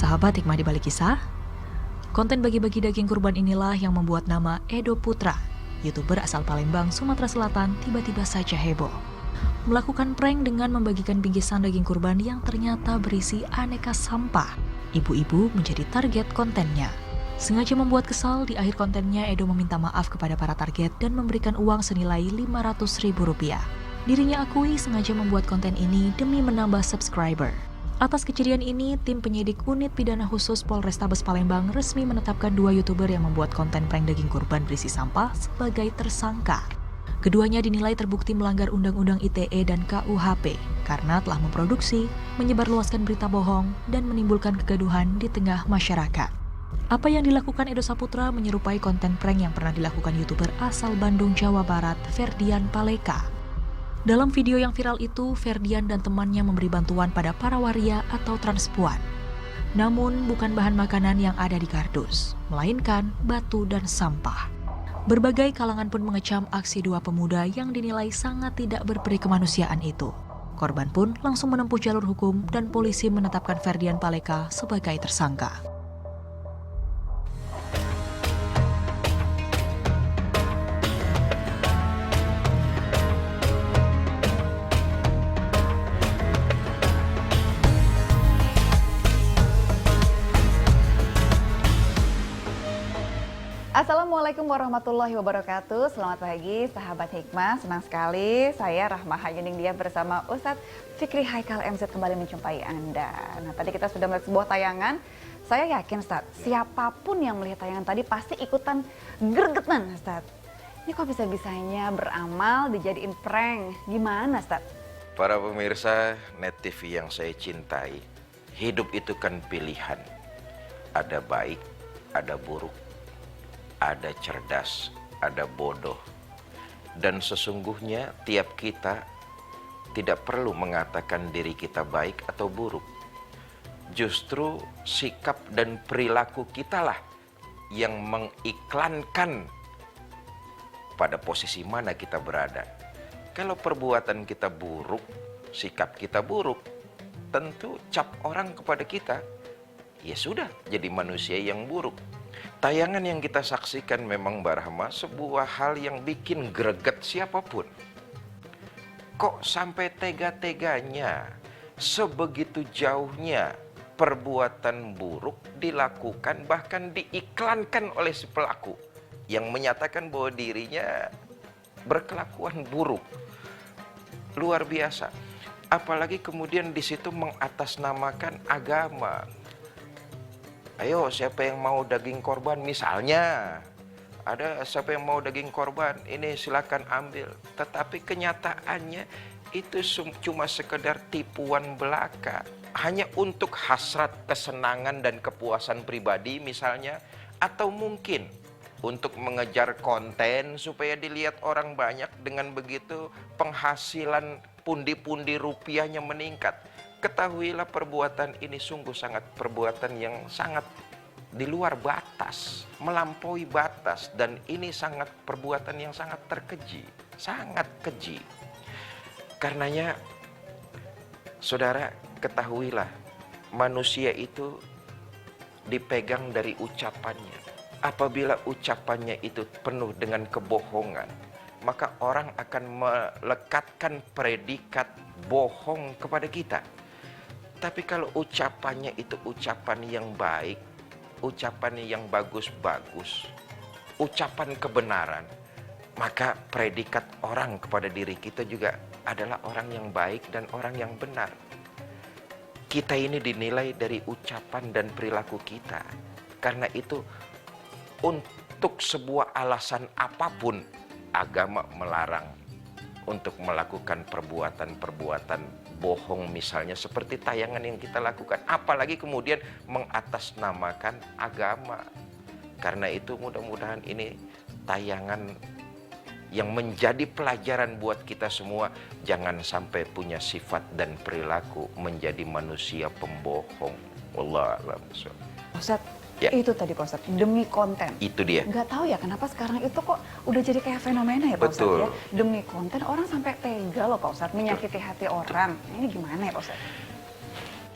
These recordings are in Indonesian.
Sahabat hikmah di balik kisah, konten bagi-bagi daging kurban inilah yang membuat nama Edo Putra, YouTuber asal Palembang, Sumatera Selatan, tiba-tiba saja heboh. Melakukan prank dengan membagikan bingkisan daging kurban yang ternyata berisi aneka sampah. Ibu-ibu menjadi target kontennya. Sengaja membuat kesal, di akhir kontennya Edo meminta maaf kepada para target dan memberikan uang senilai Rp500.000. Dirinya akui sengaja membuat konten ini demi menambah subscriber. Atas kejadian ini, tim penyidik unit pidana khusus Polrestabes Palembang resmi menetapkan 2 YouTuber yang membuat konten prank daging kurban berisi sampah sebagai tersangka. Keduanya dinilai terbukti melanggar Undang-Undang ITE dan KUHP karena telah memproduksi, menyebarluaskan berita bohong, dan menimbulkan kegaduhan di tengah masyarakat. Apa yang dilakukan Edo Saputra menyerupai konten prank yang pernah dilakukan YouTuber asal Bandung, Jawa Barat, Ferdian Paleka. Dalam video yang viral itu, Ferdian dan temannya memberi bantuan pada para waria atau transpuan. Namun, bukan bahan makanan yang ada di kardus, melainkan batu dan sampah. Berbagai kalangan pun mengecam aksi 2 pemuda yang dinilai sangat tidak berperi kemanusiaan itu. Korban pun langsung menempuh jalur hukum dan polisi menetapkan Ferdian Paleka sebagai tersangka. Assalamualaikum warahmatullahi wabarakatuh. Selamat pagi sahabat hikmah. Senang sekali saya Rahma Hajuning dia bersama Ustadz Fikri Haikal MZ kembali menjumpai Anda. Nah, tadi kita sudah melihat sebuah tayangan. Saya yakin Ustadz, siapapun yang melihat tayangan tadi pasti ikutan gregetan Ustadz. Ini kok bisa-bisanya beramal dijadiin prank? Gimana Ustadz? Para pemirsa Net TV yang saya cintai, hidup itu kan pilihan. Ada baik, ada buruk. Ada cerdas, ada bodoh. Dan sesungguhnya tiap kita tidak perlu mengatakan diri kita baik atau buruk. Justru sikap dan perilaku kitalah yang mengiklankan pada posisi mana kita berada. Kalau perbuatan kita buruk, sikap kita buruk, tentu cap orang kepada kita, ya sudah jadi manusia yang buruk. Tayangan yang kita saksikan memang Mbak Rahma sebuah hal yang bikin greget siapapun. Kok sampai tega-teganya, sebegitu jauhnya perbuatan buruk dilakukan bahkan diiklankan oleh si pelaku yang menyatakan bahwa dirinya berkelakuan buruk. Luar biasa. Apalagi kemudian di situ mengatasnamakan agama. Ayo, siapa yang mau daging korban misalnya, ada siapa yang mau daging korban, ini silakan ambil. Tetapi kenyataannya itu cuma sekedar tipuan belaka. Hanya untuk hasrat kesenangan dan kepuasan pribadi misalnya. Atau mungkin untuk mengejar konten supaya dilihat orang banyak, dengan begitu penghasilan pundi-pundi rupiahnya meningkat. Ketahuilah perbuatan ini sungguh sangat perbuatan yang sangat di luar batas, melampaui batas, dan ini sangat perbuatan yang sangat terkeji, sangat keji. Karenanya, saudara, ketahuilah manusia itu dipegang dari ucapannya. Apabila ucapannya itu penuh dengan kebohongan, maka orang akan melekatkan predikat bohong kepada kita. Tapi kalau ucapannya itu ucapan yang baik, ucapan yang bagus-bagus, ucapan kebenaran, maka predikat orang kepada diri kita juga adalah orang yang baik dan orang yang benar. Kita ini dinilai dari ucapan dan perilaku kita. Karena itu, untuk sebuah alasan apapun, agama melarang untuk melakukan perbuatan-perbuatan bohong misalnya seperti tayangan yang kita lakukan. Apalagi kemudian mengatasnamakan agama. Karena itu mudah-mudahan ini tayangan yang menjadi pelajaran buat kita semua. Jangan sampai punya sifat dan perilaku menjadi manusia pembohong. Wallahu a'lam bishawab. Ustadz, Ya. itu tadi Pak Ustadz, demi konten. Itu dia. Nggak tahu ya kenapa sekarang itu kok udah jadi kayak fenomena ya Pak Ustadz Betul. ya. Demi konten orang sampai tega loh Pak Ustadz, menyakiti hati orang. Ini gimana ya Pak Ustadz?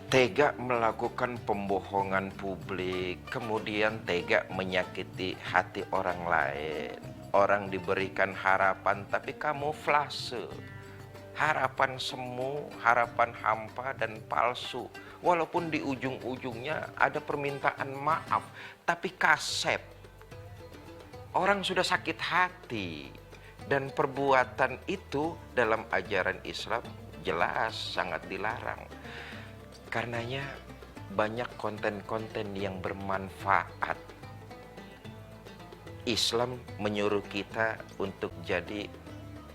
tega melakukan pembohongan publik, kemudian tega menyakiti hati orang lain. Orang diberikan harapan tapi kamuflase. Harapan semu, harapan hampa dan palsu. Walaupun di ujung-ujungnya ada permintaan maaf, tapi kasep. Orang sudah sakit hati. Dan perbuatan itu dalam ajaran Islam jelas sangat dilarang. Karenanya banyak konten-konten yang bermanfaat. Islam menyuruh kita untuk jadi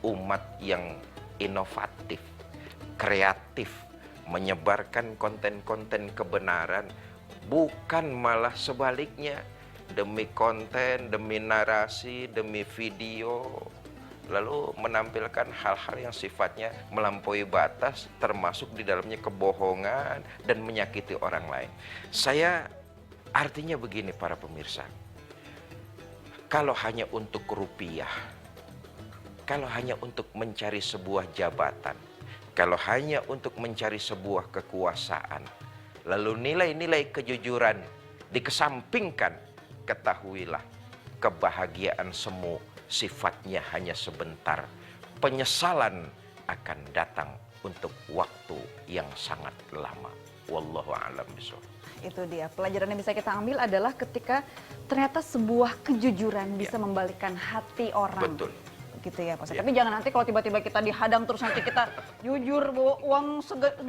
umat yang inovatif, kreatif, menyebarkan konten-konten kebenaran, bukan malah sebaliknya, demi konten, demi narasi, demi video, lalu menampilkan hal-hal yang sifatnya melampaui batas, termasuk di dalamnya kebohongan dan menyakiti orang lain. Artinya begini para pemirsa, kalau hanya untuk rupiah, kalau hanya untuk mencari sebuah jabatan, kalau hanya untuk mencari sebuah kekuasaan, lalu nilai-nilai kejujuran dikesampingkan, ketahuilah kebahagiaan semu sifatnya hanya sebentar. Penyesalan akan datang untuk waktu yang sangat lama. Wallahu a'lam bishawab. Itu dia, pelajaran yang bisa kita ambil adalah ketika ternyata sebuah kejujuran bisa membalikkan hati orang. Betul. Gitu ya Pak Ustadz. Ya. Tapi jangan nanti kalau tiba-tiba kita dihadang terus nanti kita jujur bawa uang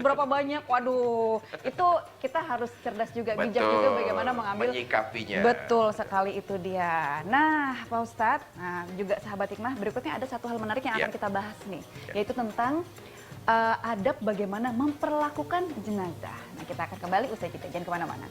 berapa banyak, waduh. Itu kita harus cerdas juga, bijak juga bagaimana mengambil. Menyikapinya. Betul sekali, itu dia. Nah Pak Ustadz, nah juga sahabat hikmah, berikutnya ada satu hal menarik yang akan kita bahas nih. Yaitu tentang adab bagaimana memperlakukan jenazah. Nah kita akan kembali usai jeda, jangan kemana-mana.